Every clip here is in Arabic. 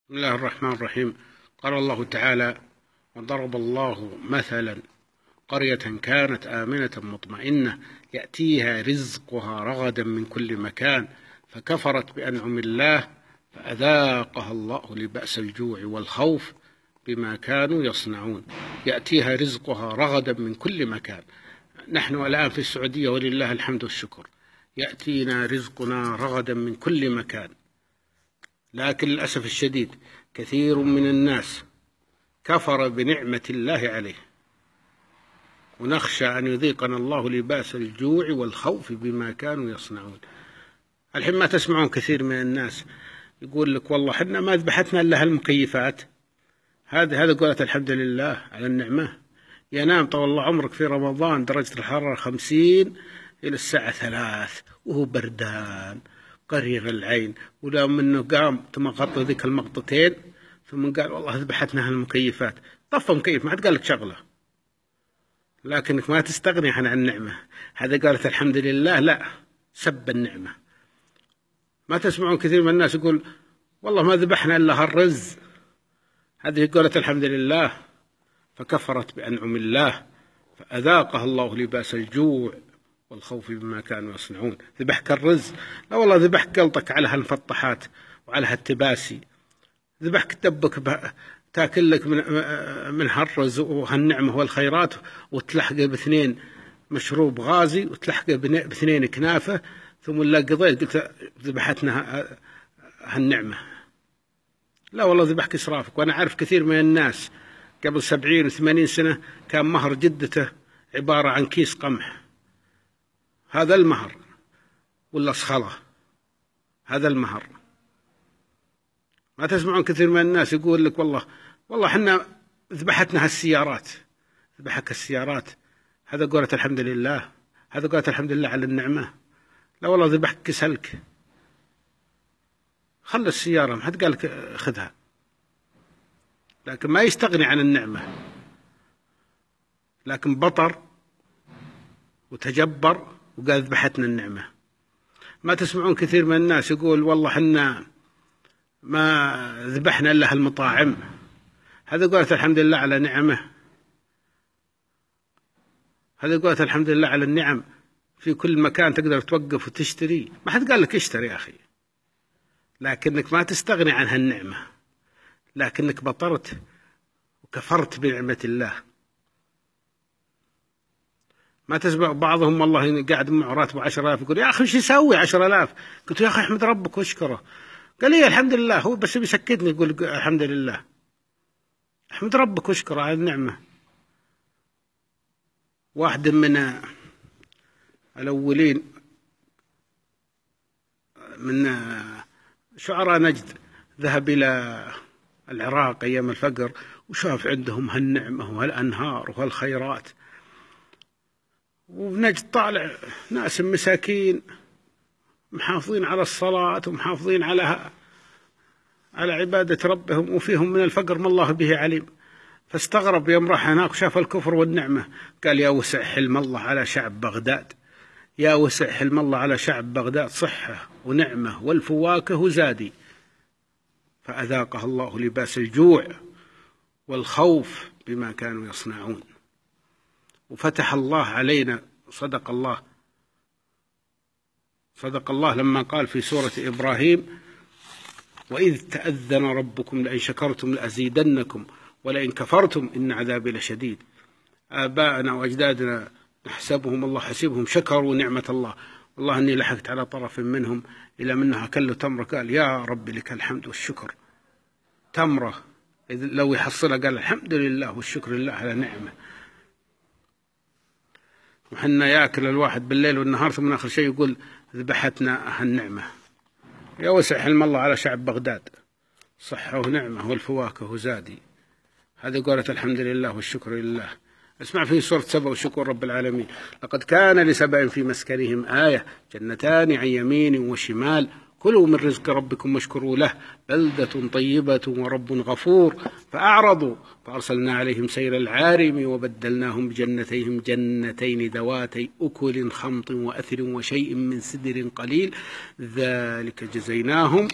بسم الله الرحمن الرحيم. قال الله تعالى: وضرب الله مثلا قرية كانت آمنة مطمئنة يأتيها رزقها رغدا من كل مكان فكفرت بأنعم الله فأذاقها الله لبأس الجوع والخوف بما كانوا يصنعون. يأتيها رزقها رغدا من كل مكان. نحن الآن في السعودية ولله الحمد والشكر، يأتينا رزقنا رغدا من كل مكان، لكن للأسف الشديد كثير من الناس كفر بنعمة الله عليه، ونخشى أن يذيقنا الله لباس الجوع والخوف بما كانوا يصنعون. الحين ما تسمعون كثير من الناس يقول لك والله حنا ما ذبحتنا إلا هالمكيفات. هذا قولة الحمد لله على النعمة. ينام طول الله عمرك في رمضان درجة الحرارة 50 إلى الساعة 3 وهو بردان قرير العين، ولو منه قام ثم غطى ذيك المغطتين ثم قال والله ذبحتنا هالمكيفات. طفى مكيف ما حد قال لك شغله، لكنك ما تستغني عن النعمة. هذا قالت الحمد لله، لا، سب النعمة. ما تسمعون كثير من الناس يقول والله ما ذبحنا إلا هالرز. هذه قالت الحمد لله فكفرت بأنعم الله فأذاقها الله لباس الجوع والخوف بما كانوا يصنعون. ذبحك الرز؟ لا والله ذبحك قلطك على هالمفطحات وعلى هالتباسي. ذبحك دبك تاكل لك من هالرز وهالنعمة والخيرات، وتلحقه باثنين مشروب غازي وتلحقه باثنين كنافة، ثم لا قضيت قلت ذبحتنا هالنعمة. لا والله ذبحك إسرافك. وأنا أعرف كثير من الناس قبل 70 و80 سنة كان مهر جدته عبارة عن كيس قمح. هذا المهر، ولا صخلة، هذا المهر. ما تسمعون كثير من الناس يقول لك والله حنا ذبحتنا هالسيارات. ذبحك السيارات؟ هذا قولة الحمد لله، هذا قولة الحمد لله على النعمة. لا والله ذبحك كسلك. خل السيارة ما حد قال لك خذها، لكن ما يستغني عن النعمة، لكن بطر وتجبر وقال ذبحتنا النعمة. ما تسمعون كثير من الناس يقول والله حنا ما ذبحنا إلا هالمطاعم. هذا قولت الحمد لله على نعمه. هذا قولت الحمد لله على النعم. في كل مكان تقدر توقف وتشتري. ما حد قال لك اشتري يا أخي، لكنك ما تستغني عن هالنعمة، لكنك بطرت وكفرت بنعمة الله. ما تسمع بعضهم والله قاعد معه راتبه 10,000 يقول يا أخي وش يسوي 10,000؟ قلت يا أخي احمد ربك واشكره. قال لي الحمد لله. هو بس بيسكتني يقول الحمد لله. احمد ربك واشكره على النعمة. واحد من الأولين من شعراء نجد ذهب إلى العراق أيام الفقر وشاف عندهم هالنعمة وهالأنهار وهالخيرات، ونجد طالع ناس مساكين محافظين على الصلاة ومحافظين على عبادة ربهم، وفيهم من الفقر ما الله به عليم. فاستغرب يوم راح هناك وشاف الكفر والنعمة. قال يا وسع حلم الله على شعب بغداد، يا وسع حلم الله على شعب بغداد، صحة ونعمة والفواكه زادي. فأذاقها الله لباس الجوع والخوف بما كانوا يصنعون. وفتح الله علينا. صدق الله لما قال في سورة إبراهيم: وإذ تأذن ربكم لئن شكرتم لأزيدنكم ولئن كفرتم إن عذابي لشديد. آباءنا وأجدادنا نحسبهم الله حسيبهم شكروا نعمة الله. والله أني لحقت على طرف منهم إلى منها كله تمرة قال يا رب لك الحمد والشكر. تمرة لو يحصلها قال الحمد لله والشكر لله على نعمة. وحنا ياكل الواحد بالليل والنهار ثم آخر شيء يقول ذبحتنا هالنعمة. يا وسع حلم الله على شعب بغداد، صحة ونعمة والفواكه زادي. هذه قولة الحمد لله والشكر لله. اسمع في سورة سبأ وشكر رب العالمين: لقد كان لسبأ في مسكنهم آية جنتان عن يمين وشمال كلوا من رزق ربكم واشكروا له بلدة طيبة ورب غفور. فأعرضوا فأرسلنا عليهم سيل العارم وبدلناهم بجنتيهم جنتين ذواتي أكل خمط وأثر وشيء من سدر قليل ذلك جزيناهم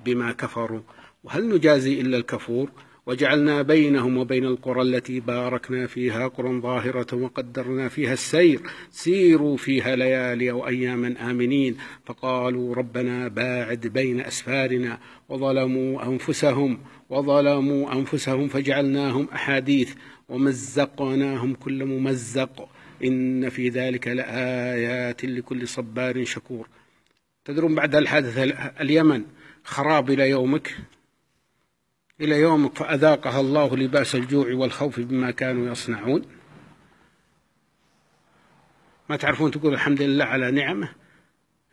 بما كفروا وهل نجازي إلا الكفور؟ وجعلنا بينهم وبين القرى التي باركنا فيها قرى ظاهرة وقدرنا فيها السير سيروا فيها ليالي أو أياما آمنين فقالوا ربنا باعد بين أسفارنا وظلموا أنفسهم فجعلناهم أحاديث ومزقناهم كل ممزق إن في ذلك لآيات لكل صبار شكور. تدرون بعد الحادث اليمن خراب إلى يومك فأذاقها الله لباس الجوع والخوف بما كانوا يصنعون. ما تعرفون تقول الحمد لله على نعمه؟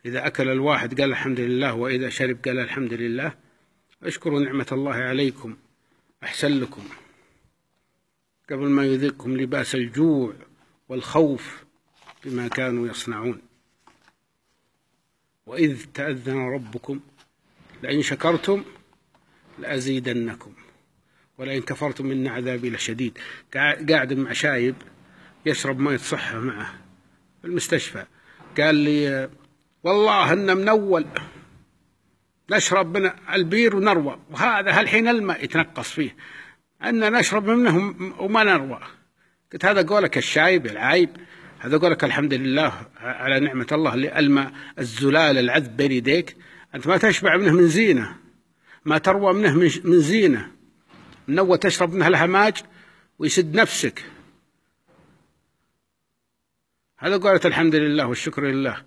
إذا أكل الواحد قال الحمد لله، وإذا شرب قال الحمد لله. اشكروا نعمة الله عليكم أحسن لكم قبل ما يذيقكم لباس الجوع والخوف بما كانوا يصنعون. وإذ تأذن ربكم لئن شكرتم لأزيدنكم ولئن كفرتم إن عذابي لشديد. قاعد مع شايب يشرب ماء صحة معه في المستشفى، قال لي والله إن من أول نشرب من البير ونروى، وهذا هالحين الماء يتنقص فيه، أن نشرب منه وما نروى. قلت هذا قولك الشايب العايب، هذا قولك الحمد لله على نعمة الله اللي الماء الزلال العذب بين يديك، أنت ما تشبع منه من زينة، ما تروى منه من زينة، من أول تشرب منه الهماج ويسد نفسك. هذا قولة الحمد لله والشكر لله.